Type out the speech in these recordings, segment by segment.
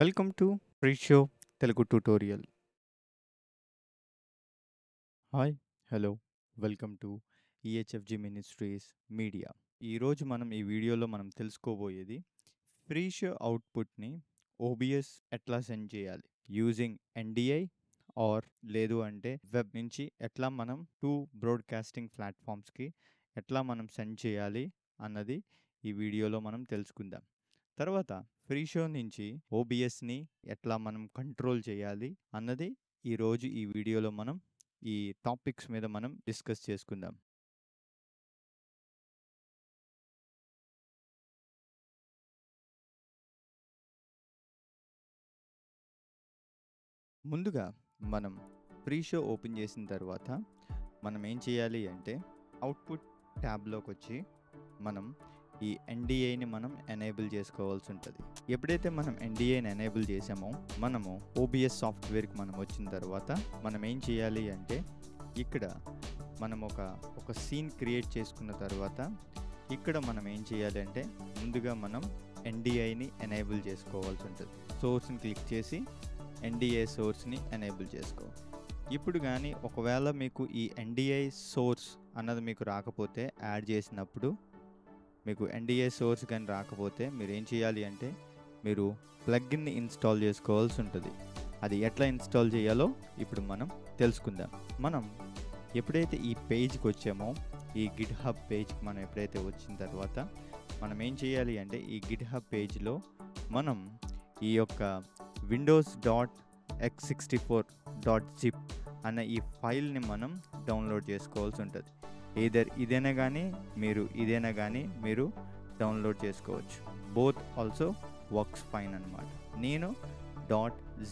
Welcome to free show Telugu tutorial. Hi, hello, welcome to EHFG ministries media. ఈరోజు మనం ఈ వీడియోలో తెలుసుకోబోయేది ఫ్రీ షో అవుట్పుట్ని ఓబిఎస్ ఎట్లా సెండ్ చేయాలి యూజింగ్ ఎన్డిఐ ఆర్ లేదు అంటే వెబ్ నుంచి ఎట్లా మనం టూ బ్రాడ్కాస్టింగ్ ప్లాట్ఫామ్స్కి ఎట్లా మనం సెండ్ చేయాలి అన్నది ఈ వీడియోలో మనం తెలుసుకుందాం. తర్వాత ఫ్రీ షో నుంచి ఓబిఎస్ని ఎట్లా మనం కంట్రోల్ చేయాలి అన్నది ఈరోజు ఈ వీడియోలో మనం ఈ టాపిక్స్ మీద మనం డిస్కస్ చేసుకుందాం. ముందుగా మనం ఫ్రీ షో ఓపెన్ చేసిన తర్వాత మనం ఏం చేయాలి అంటే అవుట్పుట్ ట్యాబ్లోకి వచ్చి మనం ఈ ఎన్డిఐని మనం ఎనేబుల్ చేసుకోవాల్సి ఉంటుంది. ఎప్పుడైతే మనం ఎన్డిఐని ఎనేబుల్ చేసామో మనము ఓబిఎస్ సాఫ్ట్వేర్కి మనం వచ్చిన తర్వాత మనం ఏం చేయాలి అంటే ఇక్కడ మనం ఒక సీన్ క్రియేట్ చేసుకున్న తర్వాత ఇక్కడ మనం ఏం చేయాలి అంటే ముందుగా మనం ఎన్డిఐని ఎనేబుల్ చేసుకోవాల్సి ఉంటుంది. సోర్స్ని క్లిక్ చేసి ఎన్డిఐ సోర్స్ని ఎనేబుల్ చేసుకోవాలి. ఇప్పుడు కానీ ఒకవేళ మీకు ఈ ఎన్డిఐ సోర్స్ అన్నది మీకు రాకపోతే యాడ్ చేసినప్పుడు మీకు ఎన్డిఐ సోర్స్ కానీ రాకపోతే మీరు ఏం చేయాలి అంటే మీరు ప్లగ్ఇన్ని ఇన్స్టాల్ చేసుకోవాల్సి ఉంటుంది. అది ఎట్లా ఇన్స్టాల్ చేయాలో ఇప్పుడు మనం తెలుసుకుందాం. మనం ఎప్పుడైతే ఈ పేజ్కి వచ్చామో ఈ గిట్ హబ్ పేజ్కి మనం ఎప్పుడైతే వచ్చిన తర్వాత మనం ఏం చేయాలి అంటే ఈ గిట్ హబ్ పేజ్లో మనం ఈ యొక్క windows.x64.zip అన్న ఈ ఫైల్ని మనం డౌన్లోడ్ చేసుకోవాల్సి ఉంటుంది. ఇదైనా కానీ మీరు డౌన్లోడ్ చేసుకోవచ్చు. బోత్ ఆల్సో వర్క్స్ ఫైన్ అనమాట. నేను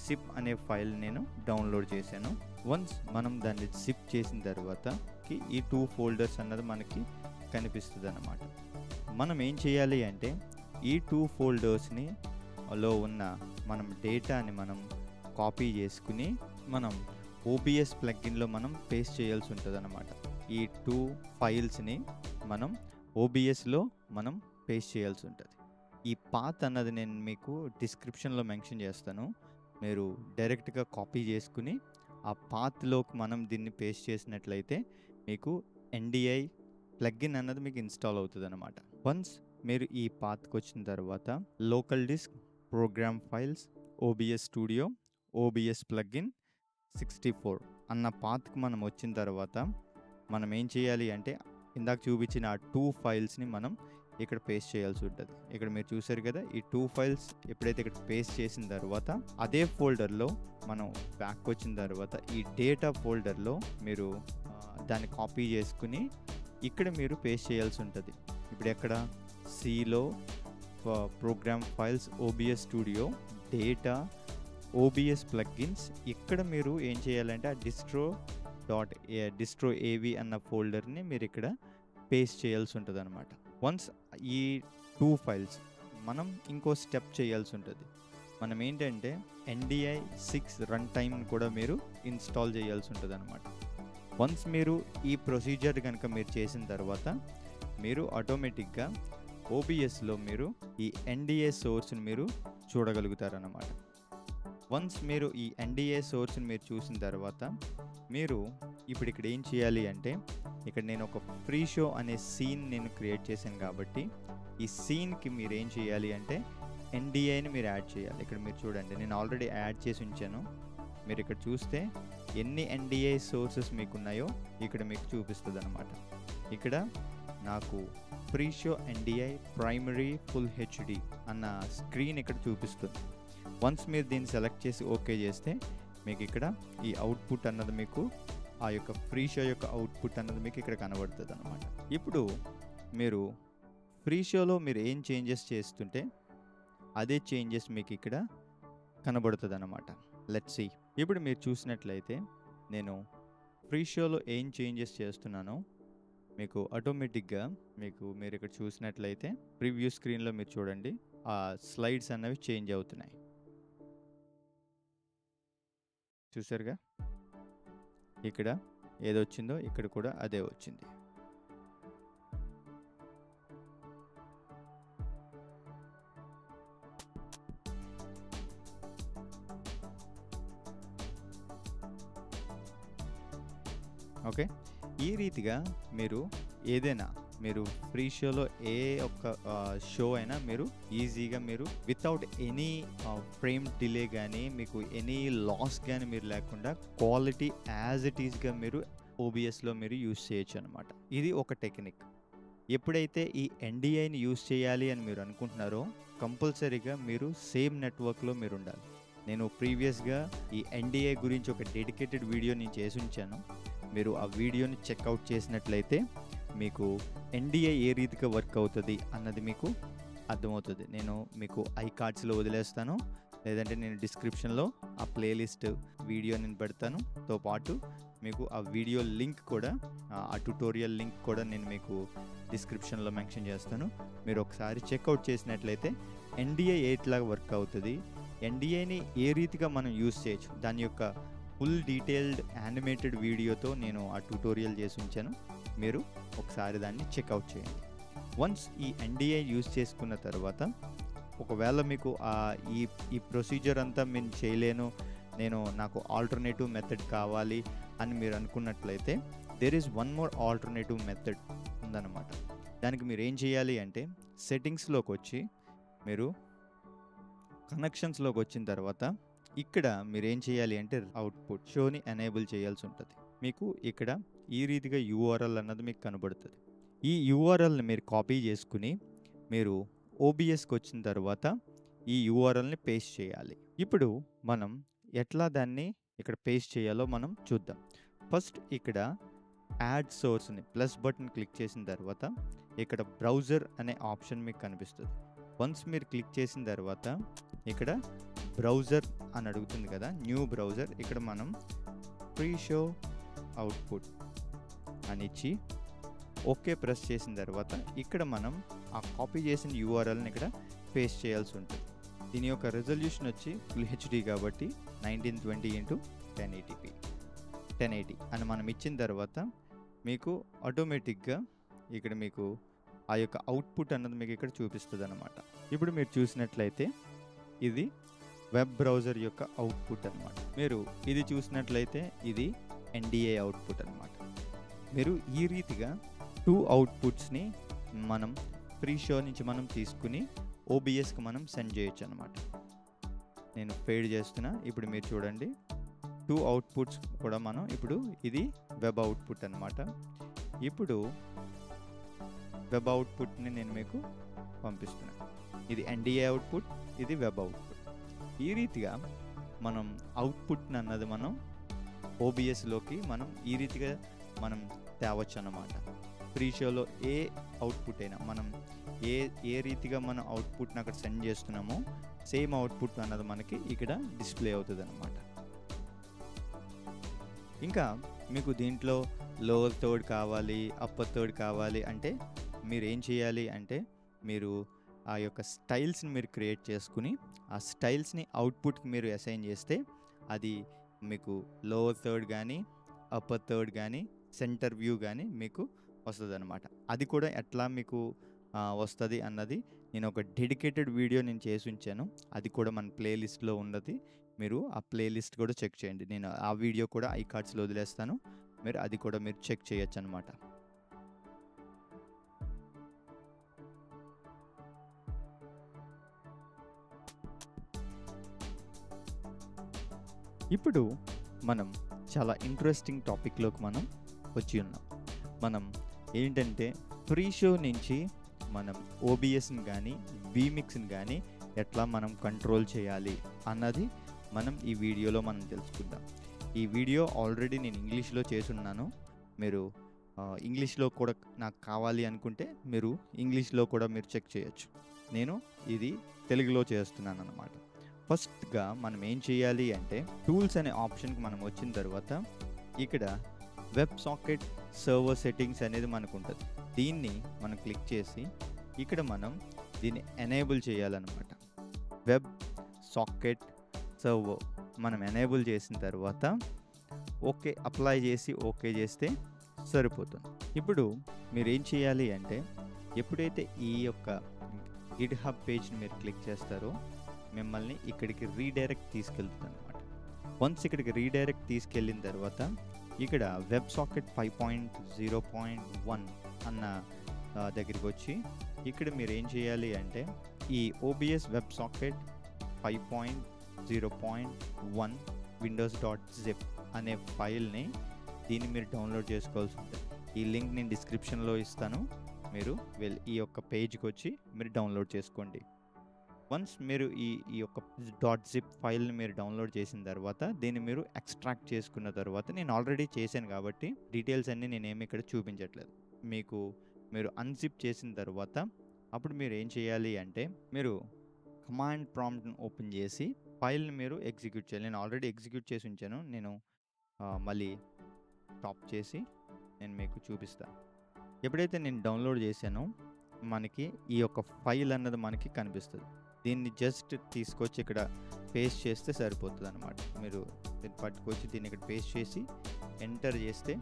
.zip అనే ఫైల్ నేను డౌన్లోడ్ చేశాను. వన్స్ మనం దాన్ని జిప్ చేసిన తర్వాత ఈ 2 ఫోల్డర్స్ అన్నది మనకి కనిపిస్తుంది అన్నమాట. మనం ఏం చేయాలి అంటే ఈ 2 ఫోల్డర్స్ని లో ఉన్న మనం డేటాని మనం కాపీ చేసుకుని మనం ఓబిఎస్ ప్లగ్ఇన్లో మనం పేస్ట్ చేయాల్సి ఉంటుంది అన్నమాట. ఈ 2 ఫైల్స్ని మనం ఓబిఎస్లో మనం పేస్ట్ చేయాల్సి ఉంటుంది. ఈ పాత్ అన్నది నేను మీకు డిస్క్రిప్షన్లో మెన్షన్ చేస్తాను. మీరు డైరెక్ట్గా కాపీ చేసుకుని ఆ పాత్లోకి మనం దీన్ని పేస్ట్ చేసినట్లయితే మీకు ఎన్డిఐ ప్లగ్ఇన్ అన్నది మీకు ఇన్స్టాల్ అవుతుంది అన్నమాట. వన్స్ మీరు ఈ పాత్కి వచ్చిన తర్వాత local disc, programme files, OBS studio, OBS plugin 64 అన్న పాత్కి మనం వచ్చిన తర్వాత మనం ఏం చేయాలి అంటే ఇందాక చూపించిన ఆ 2 ఫైల్స్ని మనం ఇక్కడ పేస్ట్ చేయాల్సి ఉంటుంది. ఇక్కడ మీరు చూసారు కదా, ఈ 2 ఫైల్స్ ఎప్పుడైతే ఇక్కడ పేస్ట్ చేసిన తర్వాత అదే ఫోల్డర్లో మనం బ్యాక్ వచ్చిన తర్వాత ఈ డేటా ఫోల్డర్లో మీరు దాన్ని కాపీ చేసుకుని ఇక్కడ మీరు పేస్ట్ చేయాల్సి ఉంటుంది. ఇప్పుడు ఎక్కడ సిలో program files, OBS studio, data, OBS plugins, ఇక్కడ మీరు ఏం చేయాలంటే ఆ డిస్ట్రో ఏవి అన్న ఫోల్డర్ని మీరు ఇక్కడ పేస్ట్ చేయాల్సి ఉంటుంది అనమాట. వన్స్ ఈ 2 ఫైల్స్ మనం ఇంకో స్టెప్ చేయాల్సి ఉంటుంది. మనం ఏంటంటే NDI 6 రన్ టైమ్ని కూడా మీరు ఇన్స్టాల్ చేయాల్సి ఉంటుంది అనమాట. వన్స్ మీరు ఈ ప్రొసీజర్ కనుక మీరు చేసిన తర్వాత మీరు ఆటోమేటిక్గా ఓబిఎస్లో మీరు ఈ NDI సోర్స్ని మీరు చూడగలుగుతారన్నమాట. వన్స్ మీరు ఈ NDI సోర్స్ని మీరు చూసిన తర్వాత మీరు ఇప్పుడు ఇక్కడ ఏం చేయాలి అంటే ఇక్కడ నేను ఒక ఫ్రీ షో అనే సీన్ నేను క్రియేట్ చేశాను కాబట్టి ఈ సీన్కి మీరు ఏం చేయాలి అంటే NDIని మీరు యాడ్ చేయాలి. ఇక్కడ మీరు చూడండి, నేను ఆల్రెడీ యాడ్ చేసి ఉంచాను. మీరు ఇక్కడ చూస్తే ఎన్ని NDI సోర్సెస్ మీకు ఉన్నాయో ఇక్కడ మీకు చూపిస్తుంది అనమాట. ఇక్కడ నాకు free show NDI primary full HD అన్న స్క్రీన్ ఇక్కడ చూపిస్తుంది. వన్స్ మీరు దీన్ని సెలెక్ట్ చేసి ఓకే చేస్తే మీకు ఇక్కడ ఈ అవుట్పుట్ అన్నది మీకు ఆ యొక్క ఫ్రీ షో యొక్క అవుట్పుట్ అన్నది మీకు ఇక్కడ కనబడుతుంది అనమాట. ఇప్పుడు మీరు ఫ్రీ షోలో మీరు ఏం చేంజెస్ చేస్తుంటే అదే చేంజెస్ మీకు ఇక్కడ కనబడుతుంది అనమాట. Let's see. ఇప్పుడు మీరు చూసినట్లయితే నేను ఫ్రీ షోలో ఏం చేంజెస్ చేస్తున్నానో మీకు ఆటోమేటిక్గా మీరు ఇక్కడ చూసినట్లయితే ప్రివ్యూ స్క్రీన్లో మీరు చూడండి, ఆ స్లైడ్స్ అన్నవి చేంజ్ అవుతున్నాయి. చూసారుగా, ఇక్కడ ఏదొచ్చిందో ఇక్కడ కూడా అదే వచ్చింది. ఓకే, ఈ రీతిగా మీరు ఏదైనా మీరు ఫ్రీ షోలో ఏ ఒక్క షో అయినా మీరు ఈజీగా మీరు వితౌట్ ఎనీ ఫ్రేమ్ డిలే కానీ మీకు ఎనీ లాస్ కానీ మీరు లేకుండా క్వాలిటీ యాజ్ ఇట్ ఈస్గా మీరు ఓబిఎస్లో మీరు యూస్ చేయొచ్చు అనమాట. ఇది ఒక టెక్నిక్. ఎప్పుడైతే ఈ ఎన్డిఐని యూస్ చేయాలి అని మీరు అనుకుంటున్నారో కంపల్సరీగా మీరు సేమ్ నెట్వర్క్లో మీరు ఉండాలి. నేను ప్రీవియస్గా ఈ ఎన్డిఐ గురించి ఒక డెడికేటెడ్ వీడియో నేను చేసి ఉంచాను. మీరు ఆ వీడియోని చెక్అవుట్ చేసినట్లయితే మీకు ఎన్డిఐ ఏ రీతిగా వర్క్ అవుతుంది అన్నది మీకు అర్థమవుతుంది. నేను మీకు ఐకార్డ్స్లో వదిలేస్తాను, లేదంటే నేను డిస్క్రిప్షన్లో ఆ ప్లేలిస్ట్ వీడియో నేను పెడతాను. తో పాటు మీకు ఆ వీడియో లింక్ కూడా, ఆ ట్యుటోరియల్ లింక్ కూడా నేను మీకు డిస్క్రిప్షన్లో మెన్షన్ చేస్తాను. మీరు ఒకసారి చెక్అవుట్ చేసినట్లయితే ఎన్డిఐ ఎట్లాగా వర్క్ అవుతుంది, ఎన్డిఐని ఏ రీతిగా మనం యూస్ చేయొచ్చు, దాని యొక్క ఫుల్ డీటెయిల్డ్ యానిమేటెడ్ వీడియోతో నేను ఆ ట్యుటోరియల్ చేసి ఉంచాను. మీరు ఒకసారి దాన్ని చెక్అవుట్ చేయండి. వన్స్ ఈ ఎన్డిఐ యూస్ చేసుకున్న తర్వాత ఒకవేళ మీకు ఈ ప్రొసీజర్ అంతా నేను చేయలేను, నాకు ఆల్టర్నేటివ్ మెథడ్ కావాలి అని మీరు అనుకున్నట్లయితే there is one more alternative method ఉందన్నమాట. దానికి మీరు ఏం చేయాలి అంటే సెట్టింగ్స్లోకి వచ్చి మీరు కనెక్షన్స్లోకి వచ్చిన తర్వాత ఇక్కడ మీరు ఏం చేయాలి అంటే అవుట్పుట్ షోని ఎనేబుల్ చేయాల్సి ఉంటుంది. మీకు ఇక్కడ ఈ రీతిగా యూఆర్ఎల్ అన్నది మీకు కనబడుతుంది. ఈ యూఆర్ఎల్ని మీరు కాపీ చేసుకుని మీరు ఓబిఎస్కి వచ్చిన తర్వాత ఈ యూఆర్ఎల్ని పేస్ట్ చేయాలి. ఇప్పుడు మనం ఎట్లా దాన్ని ఇక్కడ పేస్ట్ చేయాలో మనం చూద్దాం. ఫస్ట్ ఇక్కడ యాడ్ సోర్స్ని ప్లస్ బటన్ క్లిక్ చేసిన తర్వాత ఇక్కడ బ్రౌజర్ అనే ఆప్షన్ మీకు కనిపిస్తుంది. వన్స్ మీరు క్లిక్ చేసిన తర్వాత ఇక్కడ బ్రౌజర్ అని అడుగుతుంది కదా, న్యూ బ్రౌజర్. ఇక్కడ మనం ఫ్రీ షో అవుట్పుట్ అని ఇచ్చి ఓకే ప్రెస్ చేసిన తర్వాత ఇక్కడ మనం ఆ కాపీ చేసిన యూఆర్ఎల్ని ఇక్కడ పేస్ట్ చేయాల్సి ఉంటుంది. దీని యొక్క రెజల్యూషన్ వచ్చి ఫుల్ హెచ్డి కాబట్టి 1920x1080p 1080 అని మనం ఇచ్చిన తర్వాత మీకు ఆటోమేటిక్గా ఇక్కడ మీకు ఆ యొక్క అవుట్పుట్ అన్నది మీకు ఇక్కడ చూపిస్తుంది అన్నమాట. ఇప్పుడు మీరు చూసినట్లయితే ఇది వెబ్ బ్రౌజర్ యొక్క అవుట్పుట్ అన్నమాట. మీరు ఇది చూసినట్లయితే ఇది ఎన్డిఐ అవుట్పుట్ అన్నమాట. మీరు ఈ రీతిగా 2 అవుట్పుట్స్ని మనం ఫ్రీ షో నుంచి మనం తీసుకుని ఓబిఎస్కి మనం సెండ్ చేయొచ్చు అన్నమాట. నేను ఫేడ్ చేస్తున్నా. ఇప్పుడు మీరు చూడండి 2 అవుట్పుట్స్ కూడా మనం ఇప్పుడు ఇది వెబ్ అవుట్పుట్ అన్నమాట. ఇప్పుడు వెబ్ అవుట్పుట్ని నేను మీకు పంపిస్తున్నాను. ఇది ఎన్డిఐ అవుట్పుట్, ఇది వెబ్ అవుట్పుట్. ఈ రీతిగా మనం అవుట్పుట్ని అన్నది మనం ఓబిఎస్లోకి మనం ఈ రీతిగా మనం తేవచ్చు అన్నమాట. ఫ్రీ షోలో ఏ అవుట్పుట్ అయినా మనం ఏ రీతిగా మనం అవుట్పుట్ని అక్కడ సెండ్ చేస్తున్నామో సేమ్ అవుట్పుట్ అన్నది మనకి ఇక్కడ డిస్ప్లే అవుతుంది అన్నమాట. ఇంకా మీకు దీంట్లో లోవర్ థర్డ్ కావాలి, అప్పర్ థర్డ్ కావాలి అంటే మీరు ఏం చేయాలి అంటే మీరు ఆ యొక్క స్టైల్స్ని మీరు క్రియేట్ చేసుకుని ఆ స్టైల్స్ని అవుట్పుట్కి మీరు అసైన్ చేస్తే అది మీకు లోవర్ థర్డ్ కానీ అప్పర్ థర్డ్ కానీ సెంటర్ వ్యూ కానీ మీకు వస్తుంది అనమాట. అది కూడా ఎట్లా మీకు వస్తుంది అన్నది నేను ఒక డెడికేటెడ్ వీడియో నేను చేసి ఉంచాను. అది కూడా మన ప్లేలిస్ట్లో ఉన్నది. మీరు ఆ ప్లేలిస్ట్ కూడా చెక్ చేయండి. నేను ఆ వీడియో కూడా ఐకార్డ్స్లో వదిలేస్తాను. మీరు అది కూడా మీరు చెక్ చేయొచ్చు అనమాట. ఇప్పుడు మనం చాలా ఇంట్రెస్టింగ్ టాపిక్లోకి మనం వచ్చి ఉన్నాం. మనం ఏంటంటే ఫ్రీ షో నుంచి మనం ఓబిఎస్ని కానీ వీమిక్స్ని కానీ ఎట్లా మనం కంట్రోల్ చేయాలి అన్నది మనం ఈ వీడియోలో మనం తెలుసుకుందాం. ఈ వీడియో ఆల్రెడీ నేను ఇంగ్లీష్లో చేసున్నాను. మీరు ఇంగ్లీష్లో కూడా నాకు కావాలి అనుకుంటే మీరు ఇంగ్లీష్లో కూడా మీరు చెక్ చేయొచ్చు. నేను ఇది తెలుగులో చేస్తున్నాను అన్నమాట. ఫస్ట్గా మనం ఏం చేయాలి అంటే టూల్స్ అనే ఆప్షన్కి మనం వచ్చిన తర్వాత ఇక్కడ వెబ్ సాకెట్ సర్వర్ సెట్టింగ్స్ అనేది మనకు ఉంటుంది. దీన్ని మనం క్లిక్ చేసి ఇక్కడ మనం దీన్ని ఎనేబుల్ చేయాలన్నమాట. వెబ్ సాకెట్ సర్వర్ మనం ఎనేబుల్ చేసిన తర్వాత ఓకే అప్లై చేసి ఓకే చేస్తే సరిపోతుంది. ఇప్పుడు మీరు ఏం చేయాలి అంటే ఎప్పుడైతే ఈ యొక్క గిట్హబ్ పేజ్ని మీరు క్లిక్ చేస్తారో మిమ్మల్ని ఇక్కడికి రీడైరెక్ట్ తీసుకెళ్తుంది అనమాట. వన్స్ ఇక్కడికి రీడైరెక్ట్ తీసుకెళ్ళిన తర్వాత ఇక్కడ వెబ్ సాకెట్ 5.0.1 అన్న దగ్గరికి వచ్చి ఇక్కడ మీరు ఏం చేయాలి అంటే ఈ OBS వెబ్ సాకెట్ 5.0.1 windows.zip అనే ఫైల్ని దీన్ని మీరు డౌన్లోడ్ చేసుకోవాల్సి ఉంటుంది. ఈ లింక్ నేను డిస్క్రిప్షన్లో ఇస్తాను, మీరు ఈ యొక్క పేజ్కి వచ్చి మీరు డౌన్లోడ్ చేసుకోండి. వన్స్ మీరు ఈ యొక్క .zip ఫైల్ని మీరు డౌన్లోడ్ చేసిన తర్వాత దీన్ని మీరు ఎక్స్ట్రాక్ట్ చేసుకున్న తర్వాత, నేను ఆల్రెడీ చేశాను కాబట్టి డీటెయిల్స్ అన్నీ నేనేమి ఇక్కడ చూపించట్లేదు. మీరు అన్జిప్ చేసిన తర్వాత అప్పుడు మీరు ఏం చేయాలి అంటే మీరు కమాండ్ ప్రాంప్ట్ని ఓపెన్ చేసి ఫైల్ని మీరు ఎగ్జిక్యూట్ చేయాలి. నేను ఆల్రెడీ ఎగ్జిక్యూట్ చేసి ఉంచాను, నేను మళ్ళీ స్టాప్ చేసి నేను మీకు చూపిస్తాను. ఎప్పుడైతే నేను డౌన్లోడ్ చేశానో మనకి ఈ యొక్క ఫైల్ అన్నది మనకి కనిపిస్తుంది. దీన్ని జస్ట్ తీసుకొచ్చి ఇక్కడ పేస్ట్ చేస్తే సరిపోతుంది అనమాట. మీరు దీన్ని పట్టుకొచ్చి దీన్ని ఇక్కడ పేస్ట్ చేసి ఎంటర్ చేస్తే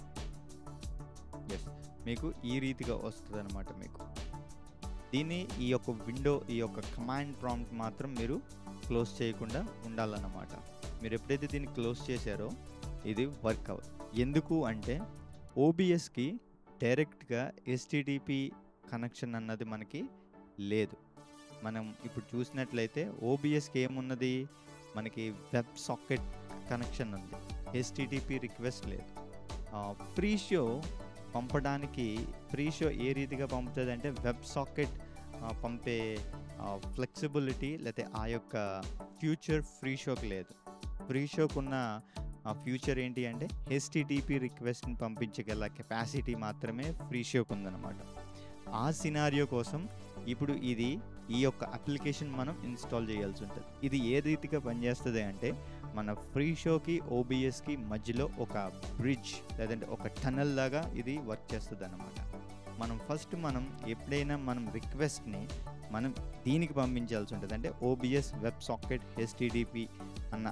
మీకు ఈ రీతిగా వస్తుంది అనమాట. మీకు దీన్ని ఈ యొక్క కమాండ్ ప్రాంప్ట్ మాత్రం మీరు క్లోజ్ చేయకుండా ఉండాలన్నమాట. మీరు ఎప్పుడైతే దీన్ని క్లోజ్ చేశారో ఇది వర్క్ అవ్వదు. ఎందుకు అంటే OBSకి డైరెక్ట్గా HTTP కనెక్షన్ అన్నది మనకి లేదు. మనం ఇప్పుడు చూసినట్లయితే OBSకి ఏమున్నది, మనకి వెబ్ సాకెట్ కనెక్షన్ ఉంది, HTTP రిక్వెస్ట్ లేదు. ఫ్రీ షో పంపడానికి ఏ రీతిగా పంపుతుంది అంటే వెబ్ సాకెట్ పంపే ఫ్లెక్సిబిలిటీ లేకపోతే ఆ యొక్క ఫ్యూచర్ ఫ్రీ షోకి లేదు. ఫ్రీ షోకున్న ఫ్యూచర్ ఏంటి అంటే HTTP రిక్వెస్ట్ని పంపించగల కెపాసిటీ మాత్రమే ఫ్రీ షోకి ఉందన్నమాట. ఆ సినారియో కోసం ఇప్పుడు ఈ యొక్క అప్లికేషన్ మనం ఇన్స్టాల్ చేయాల్సి ఉంటుంది. ఇది ఏ రీతిగా పనిచేస్తుంది అంటే మన ఫ్రీ షోకి OBSకి మధ్యలో ఒక బ్రిడ్జ్ లేదంటే ఒక టనల్ లాగా ఇది వర్క్ చేస్తుంది అన్నమాట. మనం ఎప్పుడైనా రిక్వెస్ట్ని మనం దీనికి పంపించాల్సి ఉంటుంది. అంటే OBS వెబ్ సాకెట్ HTTP అన్న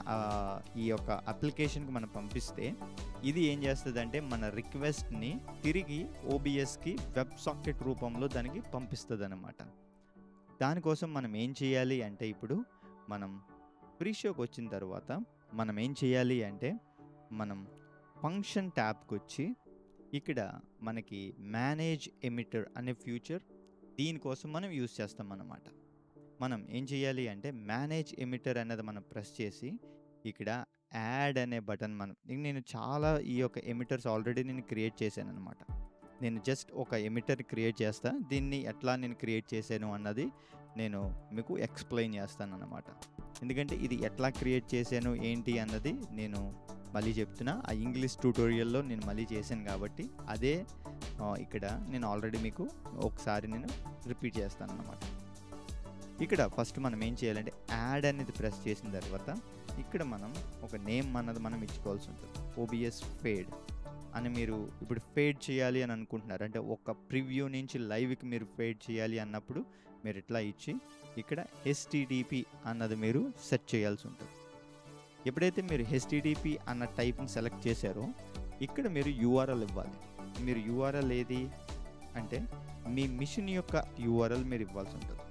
ఈ యొక్క అప్లికేషన్కి మనం పంపిస్తే ఇది ఏం చేస్తుంది అంటే మన రిక్వెస్ట్ని తిరిగి OBSకి వెబ్ సాకెట్ రూపంలో దానికి పంపిస్తుంది అన్నమాట. దానికోసం మనం ఏం చేయాలి అంటే ఇప్పుడు మనం ఫ్రీ షోకి వచ్చిన తర్వాత మనం ఏం చేయాలి అంటే మనం ఫంక్షన్ ట్యాబ్కి వచ్చి ఇక్కడ మనకి మేనేజ్ ఎమిటర్ అనే ఫ్యూచర్ దీనికోసం మనం యూజ్ చేస్తాం అన్నమాట. మనం ఏం చేయాలి అంటే మేనేజ్ ఎమిటర్ అనేది మనం ప్రెస్ చేసి ఇక్కడ యాడ్ అనే బటన్ నేను చాలా ఈ యొక్క ఎమిటర్స్ ఆల్రెడీ నేను క్రియేట్ చేశాను అనమాట. నేను జస్ట్ ఒక ఎమిటర్ క్రియేట్ చేస్తా, దీన్ని ఎట్లా నేను క్రియేట్ చేశాను అన్నది నేను మీకు ఎక్స్ప్లెయిన్ చేస్తాను అన్నమాట. ఎందుకంటే ఇది ఎట్లా క్రియేట్ చేశాను ఏంటి అన్నది నేను మళ్ళీ చెప్తున్నా. ఆ ఇంగ్లీష్ ట్యూటోరియల్లో నేను మళ్ళీ చేశాను కాబట్టి అదే ఇక్కడ నేను ఆల్రెడీ మీకు ఒకసారి నేను రిపీట్ చేస్తాను అన్నమాట. ఇక్కడ ఫస్ట్ మనం ఏం చేయాలంటే యాడ్ అనేది ప్రెస్ చేసిన తర్వాత ఇక్కడ మనం ఒక నేమ్ అన్నది మనం ఇచ్చుకోవాల్సి ఉంటుంది. OBS ఫేడ్ అని మీరు ఇప్పుడు ఫేడ్ చేయాలి అని అనుకుంటున్నారు అంటే ఒక ప్రివ్యూ నుంచి లైవ్కి మీరు ఫేడ్ చేయాలి అన్నప్పుడు మీరు ఇట్లా ఇచ్చి ఇక్కడ HTTP అన్నది మీరు సెట్ చేయాల్సి ఉంటుంది. ఎప్పుడైతే మీరు HTTP అన్న టైప్ని సెలెక్ట్ చేశారో ఇక్కడ మీరు URL ఇవ్వాలి. మీరు URL ఏది అంటే మీ మిషన్ యొక్క URL మీరు ఇవ్వాల్సి ఉంటుంది.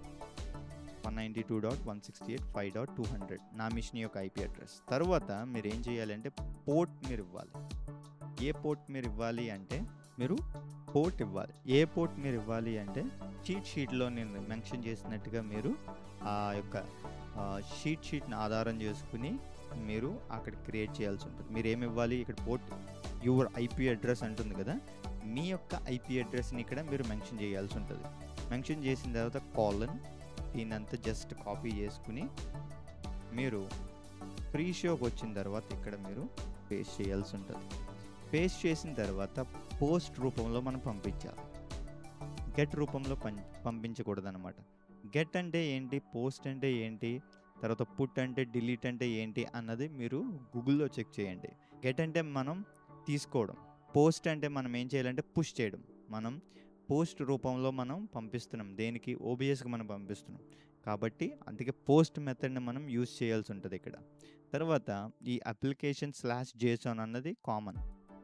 192.168.5.200 నా మిషన్ యొక్క IP అడ్రస్. తర్వాత మీరు ఏం చేయాలంటే పోర్ట్ మీరు ఇవ్వాలి. ఏ పోర్ట్ మీరు ఇవ్వాలి అంటే మీరు పోర్ట్ ఇవ్వాలి. ఏ పోర్ట్ మీరు ఇవ్వాలి అంటే షీట్లో నేను మెన్షన్ చేసినట్టుగా మీరు ఆ యొక్క షీట్ని ఆధారం చేసుకుని మీరు అక్కడ క్రియేట్ చేయాల్సి ఉంటుంది. మీరు ఏమి ఇవ్వాలి, ఇక్కడ పోర్ట్ యువర్ IP అడ్రస్ అంటుంది కదా, మీ యొక్క IP అడ్రస్ని ఇక్కడ మీరు మెన్షన్ చేయాల్సి ఉంటుంది. మెన్షన్ చేసిన తర్వాత కోలన్ దీనంతా జస్ట్ కాపీ చేసుకుని మీరు ఫ్రీ షోకి వచ్చిన తర్వాత ఇక్కడ మీరు పేస్ట్ చేయాల్సి ఉంటుంది. పేస్ట్ చేసిన తర్వాత పోస్ట్ రూపంలో మనం పంపించాలి. గెట్ రూపంలో పంపించకూడదు అనమాట. గెట్ అంటే ఏంటి, పోస్ట్ అంటే ఏంటి, తర్వాత పుట్ అంటే డిలీట్ అంటే ఏంటి అన్నది మీరు గూగుల్లో చెక్ చేయండి. గెట్ అంటే మనం తీసుకోవడం, పోస్ట్ అంటే మనం ఏం చేయాలంటే పుష్ చేయడం. మనం పోస్ట్ రూపంలో మనం పంపిస్తున్నాం, దేనికి OBSకి మనం పంపిస్తున్నాం కాబట్టి అందుకే పోస్ట్ మెథడ్ని మనం యూజ్ చేయాల్సి ఉంటుంది ఇక్కడ. తర్వాత ఈ అప్లికేషన్ /JSON అన్నది కామన్,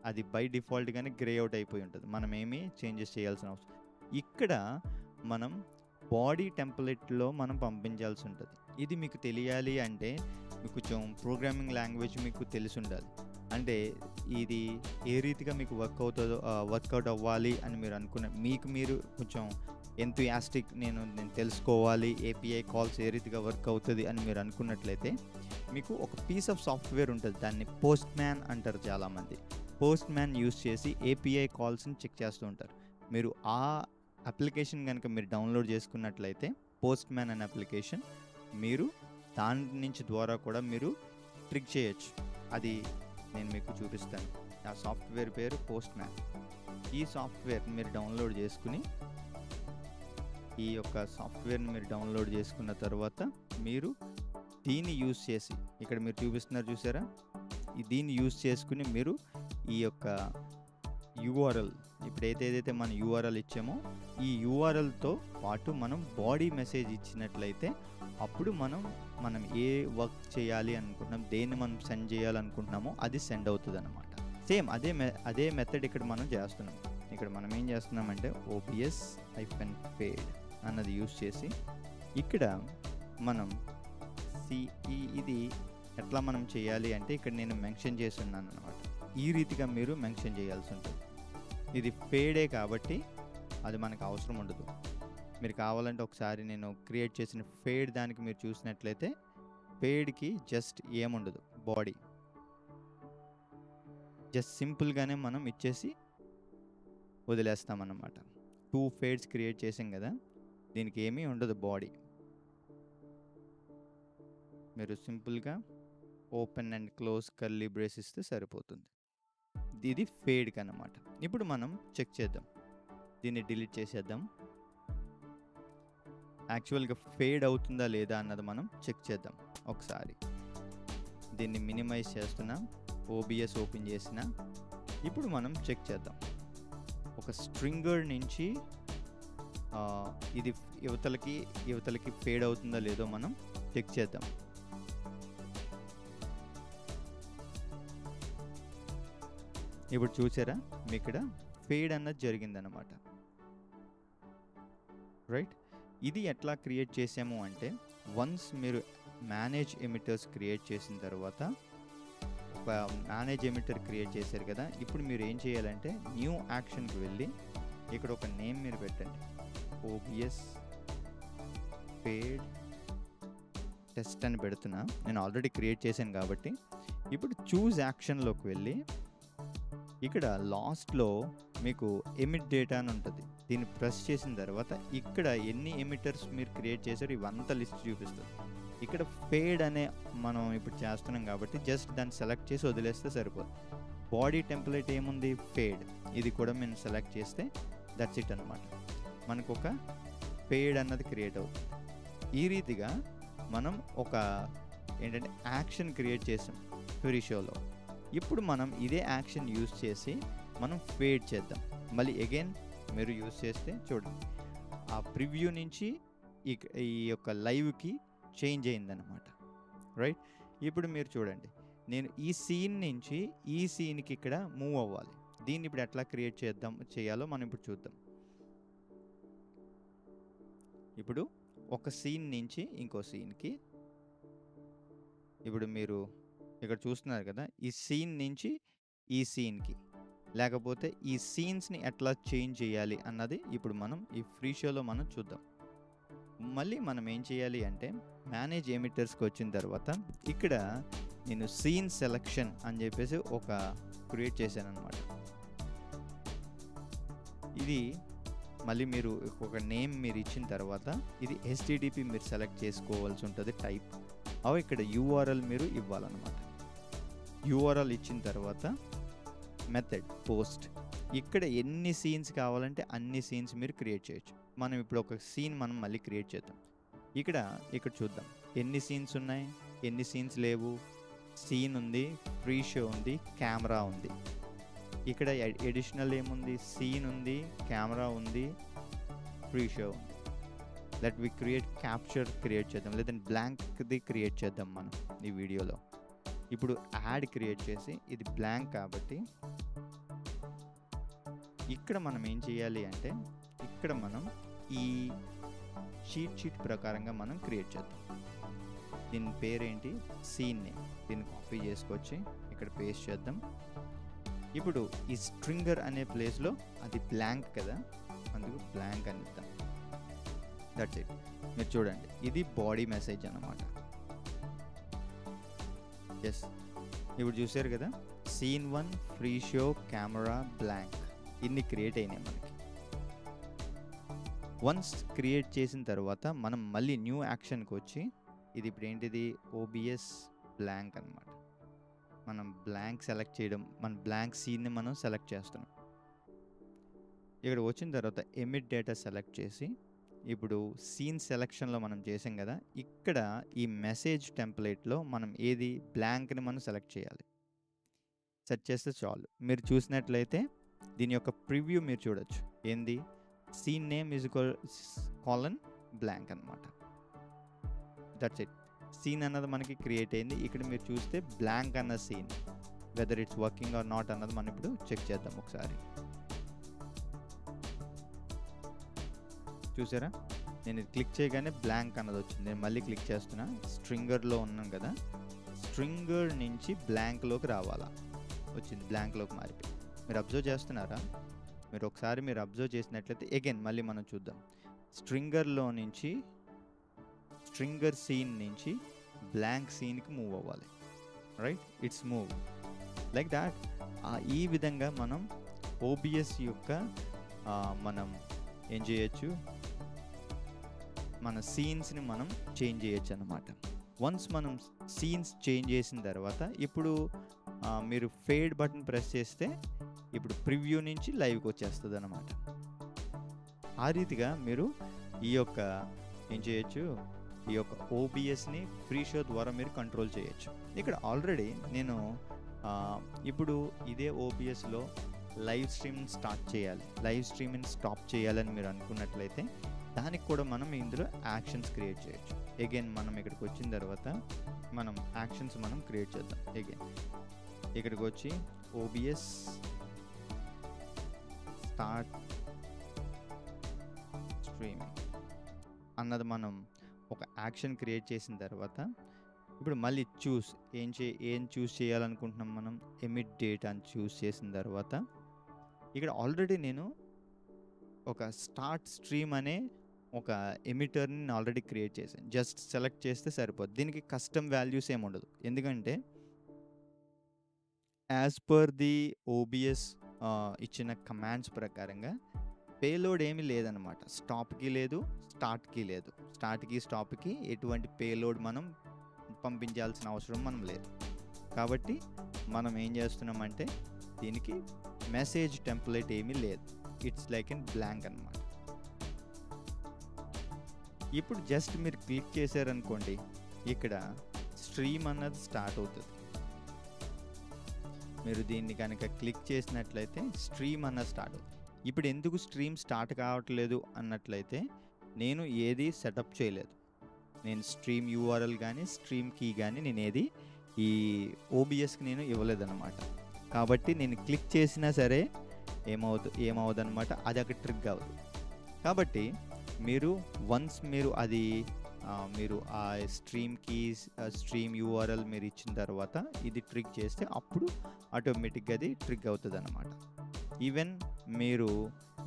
అది బై డిఫాల్ట్గానే గ్రే అవుట్ అయిపోయి ఉంటుంది, మనం ఏమీ చేంజెస్ చేయాల్సిన అవసరం. ఇక్కడ మనం బాడీ టెంప్లెట్లో మనం పంపించాల్సి ఉంటుంది. ఇది మీకు తెలియాలి అంటే మీకు కొంచెం ప్రోగ్రామింగ్ లాంగ్వేజ్ మీకు తెలిసి ఉండాలి. అంటే ఇది ఏ రీతిగా మీకు వర్కౌట్ అవ్వాలి అని మీరు అనుకున్న మీరు కొంచెం ఎంతూయాస్టిక్ నేను తెలుసుకోవాలి ఏపీఐ కాల్స్ ఏ రీతిగా వర్క్ అవుతుంది అని మీరు అనుకున్నట్లయితే మీకు ఒక పీస్ ఆఫ్ సాఫ్ట్వేర్ ఉంటుంది. దాన్ని పోస్ట్ మ్యాన్ అంటారు చాలామంది. పోస్ట్ మ్యాన్ యూస్ చేసి ఏపీఐ కాల్స్ని చెక్ చేస్తూ ఉంటారు. మీరు ఆ అప్లికేషన్ కనుక మీరు డౌన్లోడ్ చేసుకున్నట్లయితే పోస్ట్ మ్యాన్ అనే అప్లికేషన్, మీరు దాని నుంచి ద్వారా కూడా మీరు ట్రిక్ చేయొచ్చు. అది నేను మీకు చూపిస్తాను. ఆ సాఫ్ట్వేర్ పేరు పోస్ట్ మ్యాన్. ఈ సాఫ్ట్వేర్ మీరు డౌన్లోడ్ చేసుకుని ఈ యొక్క సాఫ్ట్వేర్ని మీరు డౌన్లోడ్ చేసుకున్న తర్వాత మీరు దీన్ని యూజ్ చేసి ఇక్కడ మీరు చూపిస్తున్నారు చూసారా, దీన్ని యూజ్ చేసుకుని మీరు ఈ యొక్క యూఆర్ఎల్ ఇప్పుడు ఏదైతే మన యూఆర్ఎల్ ఇచ్చామో ఈ యూఆర్ఎల్తో పాటు మనం బాడీ మెసేజ్ ఇచ్చినట్లయితే అప్పుడు మనం ఏ వర్క్ చేయాలి అనుకుంటున్నాం, దేన్ని మనం సెండ్ చేయాలనుకుంటున్నామో అది సెండ్ అవుతుంది అన్నమాట. సేమ్ అదే మెథడ్ ఇక్కడ మనం చేస్తున్నాం. ఇక్కడ మనం ఏం చేస్తున్నామంటే OBS-paid అన్నది యూజ్ చేసి ఇక్కడ మనం ఇది ఎట్లా మనం చేయాలి అంటే ఇక్కడ నేను మెన్షన్ చేస్తున్నాను అన్నమాట. ఈ రీతిగా మీరు మెన్షన్ చేయాల్సి ఉంటుంది. ఇది పేడే కాబట్టి అది మనకు అవసరం ఉండదు. మీరు కావాలంటే ఒకసారి నేను క్రియేట్ చేసిన ఫేడ్ దానికి మీరు చూసినట్లయితే పేడ్కి జస్ట్ ఏముండదు, బాడీ జస్ట్ సింపుల్గానే మనం ఇచ్చేసి వదిలేస్తామన్నమాట. 2 ఫేడ్స్ క్రియేట్ చేసాం కదా, దీనికి ఏమీ ఉండదు బాడీ. మీరు సింపుల్గా open and close curly brace ఇస్తే సరిపోతుంది. ఇది ఫేడ్కి అన్నమాట. ఇప్పుడు మనం చెక్ చేద్దాం, దీన్ని డిలీట్ చేసేద్దాం. యాక్చువల్గా ఫేడ్ అవుతుందా లేదా అన్నది మనం చెక్ చేద్దాం ఒకసారి. దీన్ని మినిమైజ్ చేస్తున్నా, OBS ఓపెన్ చేసిన. ఇప్పుడు మనం చెక్ చేద్దాం. ఒక స్ట్రింగర్ నుంచి ఇది యువతలకి ఫేడ్ అవుతుందా లేదో మనం చెక్ చేద్దాం. ఇప్పుడు చూసారా, మీ ఇక్కడ ఫేడ్ అన్నది జరిగిందన్నమాట. రైట్, ఇది ఎట్లా క్రియేట్ చేసాము అంటే వన్స్ మీరు మేనేజ్ ఎమిటర్స్ క్రియేట్ చేసిన తర్వాత ఒక మేనేజ్ ఎమిటర్ క్రియేట్ చేశారు కదా, ఇప్పుడు మీరు ఏం చేయాలంటే న్యూ యాక్షన్కి వెళ్ళి ఇక్కడ ఒక నేమ్ మీరు పెట్టండి, OBS-paid టెస్ట్ అని పెడుతున్నా. నేను ఆల్రెడీ క్రియేట్ చేశాను కాబట్టి ఇప్పుడు చూజ్ యాక్షన్లోకి వెళ్ళి ఇక్కడ లాస్ట్లో మీకు ఎమిట్ డేటా అని ఉంటుంది. దీన్ని ప్రెస్ చేసిన తర్వాత ఇక్కడ ఎన్ని ఎమిటర్స్ మీరు క్రియేట్ చేశారో ఇవంతా లిస్ట్ చూపిస్తుంది. ఇక్కడ ఫేడ్ అనే మనం ఇప్పుడు చేస్తున్నాం కాబట్టి జస్ట్ దాన్ని సెలెక్ట్ చేసి వదిలేస్తే సరిపోతుంది. బాడీ టెంప్లెట్ ఏముంది, ఫేడ్. ఇది కూడా మేము సెలెక్ట్ చేస్తే దట్స్ ఇట్ అనమాట. మనకు ఒక ఫేడ్ అన్నది క్రియేట్ అవుతుంది. ఈ రీతిగా మనం ఒక ఏంటంటే యాక్షన్ క్రియేట్ చేసాం ఫ్రీషోలో. ఇప్పుడు మనం ఇదే యాక్షన్ యూజ్ చేసి మనం ఫేడ్ చేద్దాం. మళ్ళీ అగైన్ మీరు యూజ్ చేస్తే చూడండి, ఆ ప్రివ్యూ నుంచి ఈ యొక్క లైవ్కి చేంజ్ అయిందనమాట. రైట్, ఇప్పుడు మీరు చూడండి, నేను ఈ సీన్ నుంచి ఈ సీన్కి ఇక్కడ మూవ్ అవ్వాలి. దీన్ని ఇప్పుడు ఎట్లా క్రియేట్ చేయాలో మనం ఇప్పుడు చూద్దాం. ఇప్పుడు ఒక సీన్ నుంచి ఇంకో సీన్కి, ఇప్పుడు మీరు ఇక్కడ చూస్తున్నారు కదా, ఈ సీన్ నుంచి ఈ సీన్కి, లేకపోతే ఈ సీన్స్ని ఎట్లా చేంజ్ చేయాలి అన్నది ఇప్పుడు మనం ఈ ఫ్రీ షోలో మనం చూద్దాం. మళ్ళీ మనం ఏం చేయాలి అంటే మేనేజ్ ఎమిటర్స్కి వచ్చిన తర్వాత ఇక్కడ నేను సీన్ సెలెక్షన్ అని చెప్పేసి ఒక క్రియేట్ చేశాను అనమాట. ఇది మళ్ళీ మీరు ఒక నేమ్ మీరు ఇచ్చిన తర్వాత ఇది HTTP మీరు సెలెక్ట్ చేసుకోవాల్సి ఉంటుంది టైప్. ఇక్కడ URL మీరు ఇవ్వాలన్నమాట. URL ఇచ్చిన తర్వాత మెథడ్ పోస్ట్, ఇక్కడ ఎన్ని సీన్స్ కావాలంటే అన్ని సీన్స్ మీరు క్రియేట్ చేయొచ్చు. మనం ఇప్పుడు ఒక సీన్ మనం మళ్ళీ క్రియేట్ చేద్దాం. ఇక్కడ చూద్దాం ఎన్ని సీన్స్ ఉన్నాయి, ఎన్ని సీన్స్ లేవు. సీన్ ఉంది, ఫ్రీ షో ఉంది, కెమెరా ఉంది. ఇక్కడ ఎడిషనల్ ఏముంది, సీన్ ఉంది, కెమెరా ఉంది, ఫ్రీ షో ఉంది. Let we create capture create చేద్దాం, లేదంటే బ్లాంక్ది క్రియేట్ చేద్దాం మనం ఈ వీడియోలో. ఇప్పుడు యాడ్ క్రియేట్ చేసి ఇది బ్లాంక్ కాబట్టి ఇక్కడ మనం ఏం చేయాలి అంటే ఇక్కడ మనం ఈ షీట్ ప్రకారంగా మనం క్రియేట్ చేద్దాం. దీని పేరేంటి, సీన్ నేమ్. దీన్ని కాపీ చేసుకొచ్చి ఇక్కడ పేస్ట్ చేద్దాం. ఇప్పుడు ఈ స్ట్రింగర్ అనే ప్లేస్లో అది బ్లాంక్ కదా, అందుకు బ్లాంక్ అని ఇద్దాం. That's it. మీరు చూడండి, ఇది బాడీ మెసేజ్ అన్నమాట. ఎస్, ఇప్పుడు చూసారు కదా, scene 1 free show camera blank, ఇన్ని క్రియేట్ అయినాయి మనకి. వన్స్ క్రియేట్ చేసిన తర్వాత మనం మళ్ళీ న్యూ యాక్షన్కి వచ్చి, ఇది ఇప్పుడు ఏంటిది, ఓబిఎస్ బ్లాంక్ అనమాట. మనం బ్లాంక్ సెలెక్ట్ చేయడం, మన బ్లాంక్ సీన్ని మనం సెలెక్ట్ చేస్తున్నాం. ఇక్కడ వచ్చిన తర్వాత ఎమిట్ డేటా సెలెక్ట్ చేసి, ఇప్పుడు సీన్ సెలెక్షన్లో మనం చేసాం కదా, ఇక్కడ ఈ మెసేజ్ టెంప్లెట్లో మనం ఏది బ్లాంక్ని మనం సెలెక్ట్ చేయాలి. సెట్ చేస్తే చాలు. మీరు చూసినట్లయితే దీని యొక్క ప్రివ్యూ మీరు చూడొచ్చు. ఏంది, scene name is colon blank అనమాట. That's it. సీన్ అన్నది మనకి క్రియేట్ అయింది. ఇక్కడ మీరు చూస్తే బ్లాంక్ అన్న scene, whether it's working or not అన్నది మనం ఇప్పుడు చెక్ చేద్దాం ఒకసారి. చూసారా, నేను ఇది క్లిక్ చేయగానే బ్లాంక్ అన్నది వచ్చింది. నేను మళ్ళీ క్లిక్ చేస్తున్నా. స్ట్రింగర్లో ఉన్నాం కదా, స్ట్రింగర్ నుంచి బ్లాంక్లోకి రావాలా, వచ్చింది, బ్లాంక్లోకి మారిపోయి. మీరు అబ్జర్వ్ చేస్తున్నారా? మీరు ఒకసారి మీరు అబ్జర్వ్ చేసినట్లయితే అగైన్ మళ్ళీ మనం చూద్దాం. స్ట్రింగర్లో నుంచి, స్ట్రింగర్ సీన్ నుంచి బ్లాంక్ సీన్కి మూవ్ అవ్వాలి. Right, it's move like that. ఈ విధంగా మనం ఓబిఎస్ యొక్క మనం ఏం చేయొచ్చు, మన సీన్స్ని మనం చేంజ్ చేయొచ్చు అన్నమాట. వన్స్ మనం సీన్స్ చేంజ్ చేసిన తర్వాత ఇప్పుడు మీరు ఫేడ్ బటన్ ప్రెస్ చేస్తే ఇప్పుడు ప్రివ్యూ నుంచి లైవ్కి వచ్చేస్తుంది అన్నమాట. ఆ రీతిగా మీరు ఈ యొక్క ఏం చేయొచ్చు, ఈ యొక్క ఓబిఎస్ని ఫ్రీ షో ద్వారా మీరు కంట్రోల్ చేయొచ్చు. ఇక్కడ ఆల్రెడీ నేను ఇప్పుడు ఇదే ఓబిఎస్లో లైవ్ స్ట్రీమ్ స్టార్ట్ చేయాలి, లైవ్ స్ట్రీమ్ని స్టాప్ చేయాలని మీరు అనుకున్నట్లయితే దానికి కూడా మనం ఇందులో యాక్షన్స్ క్రియేట్ చేయొచ్చు. అగైన్ మనం ఇక్కడికి వచ్చిన తర్వాత మనం యాక్షన్స్ మనం క్రియేట్ చేద్దాం. అగైన్ ఇక్కడికి వచ్చి ఓబిఎస్ స్టార్ట్ స్ట్రీమింగ్ అన్నది మనం ఒక యాక్షన్ క్రియేట్ చేసిన తర్వాత ఇప్పుడు మళ్ళీ ఏం చూస్ చేయాలనుకుంటున్నాం మనం, ఎమిట్ డేట్ అని చూస్ చేసిన తర్వాత ఇక్కడ ఆల్రెడీ నేను ఒక స్టార్ట్ స్ట్రీమ్ అనే ఒక ఎమిటర్ని ఆల్రెడీ క్రియేట్ చేశాను. జస్ట్ సెలెక్ట్ చేస్తే సరిపోద్ది. దీనికి కస్టమ్ వాల్యూస్ ఏమి ఉండదు, ఎందుకంటే యాజ్ పర్ ది ఓబిఎస్ ఇచ్చిన కమాండ్స్ ప్రకారంగా పేలోడ్ ఏమీ లేదనమాట. స్టాప్కి లేదు, స్టార్ట్కి లేదు. స్టార్ట్కి స్టాప్కి ఎటువంటి పేలోడ్ మనం పంపించాల్సిన అవసరం మనం లేదు. కాబట్టి మనం ఏం చేస్తున్నామంటే దీనికి మెసేజ్ టెంప్లెట్ ఏమీ లేదు, ఇట్స్ లైక్ ఇన్ బ్లాంక్ అనమాట. ఇప్పుడు జస్ట్ మీరు క్లిక్ చేశారనుకోండి, ఇక్కడ స్ట్రీమ్ అన్నది స్టార్ట్ అవుతుంది. మీరు దీన్ని కనుక క్లిక్ చేసినట్లయితే స్ట్రీమ్ అన్నది స్టార్ట్ అవుతుంది. ఇప్పుడు ఎందుకు స్ట్రీమ్ స్టార్ట్ కావట్లేదు అన్నట్లయితే నేను ఏది సెటప్ చేయలేదు. నేను స్ట్రీమ్ యూఆర్ఎల్ కానీ స్ట్రీమ్ కీ కానీ నేను ఏది ఈ ఓబిఎస్కి నేను ఇవ్వలేదన్నమాట. కాబట్టి నేను క్లిక్ చేసినా సరే ఏమవుదన్నమాట, అది అక్కడ ట్రిగ్ అవ్వదు. కాబట్టి మీరు వన్స్ మీరు అది మీరు ఆ స్ట్రీమ్ కీస్ స్ట్రీమ్ యూఆర్ఎల్ మీరు ఇచ్చిన తర్వాత ఇది ట్రిగ్ చేస్తే అప్పుడు ఆటోమేటిక్గా అది ట్రిగ్ అవుతుంది అన్నమాట. ఈవెన్ మీరు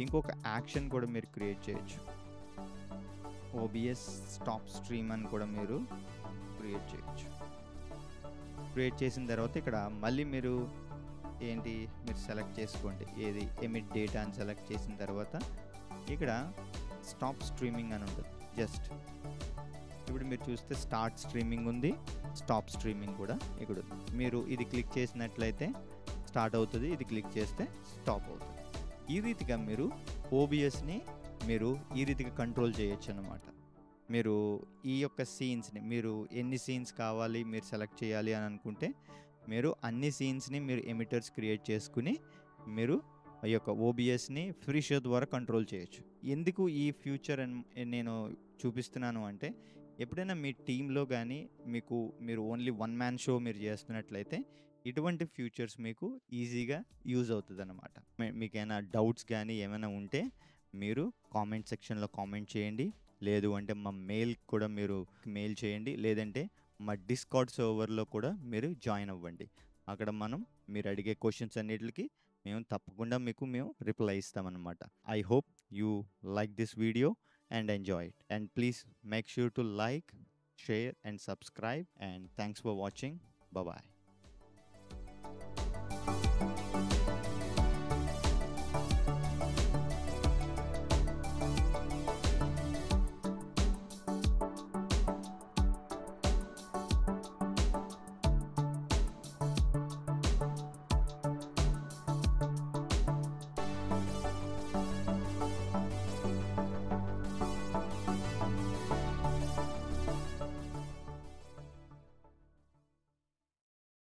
ఇంకొక యాక్షన్ కూడా మీరు క్రియేట్ చేయొచ్చు. ఓబిఎస్ స్టాప్ స్ట్రీమ్ అని కూడా మీరు క్రియేట్ చేయొచ్చు. క్రియేట్ చేసిన తర్వాత ఇక్కడ మళ్ళీ మీరు సెలెక్ట్ చేసుకోండి, ఏది ఎమిట్ డేటా అని సెలెక్ట్ చేసిన తర్వాత ఇక్కడ స్టాప్ స్ట్రీమింగ్ అని ఉంటుంది. జస్ట్ ఇప్పుడు మీరు చూస్తే స్టార్ట్ స్ట్రీమింగ్ ఉంది, స్టాప్ స్ట్రీమింగ్ కూడా ఇక్కడ ఉంది. మీరు ఇది క్లిక్ చేసినట్లయితే స్టార్ట్ అవుతుంది, ఇది క్లిక్ చేస్తే స్టాప్ అవుతుంది. ఈ రీతిగా మీరు ఓబిఎస్ని మీరు ఈ రీతిగా కంట్రోల్ చేయొచ్చు అన్నమాట. మీరు ఈ యొక్క సీన్స్ని మీరు ఎన్ని సీన్స్ కావాలి మీరు సెలెక్ట్ చేయాలి అని అనుకుంటే మీరు అన్ని సీన్స్ని మీరు ఎమిటర్స్ క్రియేట్ చేసుకుని మీరు ఈ యొక్క ఓబిఎస్ని ఫ్రీ షో ద్వారా కంట్రోల్ చేయొచ్చు. ఎందుకు ఈ ఫ్యూచర్ నేను చూపిస్తున్నాను అంటే, ఎప్పుడైనా మీ టీంలో కానీ మీరు ఓన్లీ వన్ మ్యాన్ షో మీరు చేస్తున్నట్లయితే ఇటువంటి ఫ్యూచర్స్ మీకు ఈజీగా యూజ్ అవుతుంది అన్నమాట. మీకు ఏమైనా డౌట్స్ కానీ ఏమైనా ఉంటే మీరు కామెంట్ సెక్షన్లో కామెంట్ చేయండి, లేదు అంటే మా మెయిల్ కూడా మీరు మెయిల్ చేయండి, లేదంటే మా డిస్కార్డ్ సర్వర్లో కూడా మీరు జాయిన్ అవ్వండి. అక్కడ మనం మీరు అడిగే క్వశ్చన్స్ అన్నిటికి మేము తప్పకుండా మేము రిప్లై ఇస్తామన్నమాట. I hope you like this video and enjoy it, and please make sure to like, share and subscribe, and thanks for watching. Bye bye.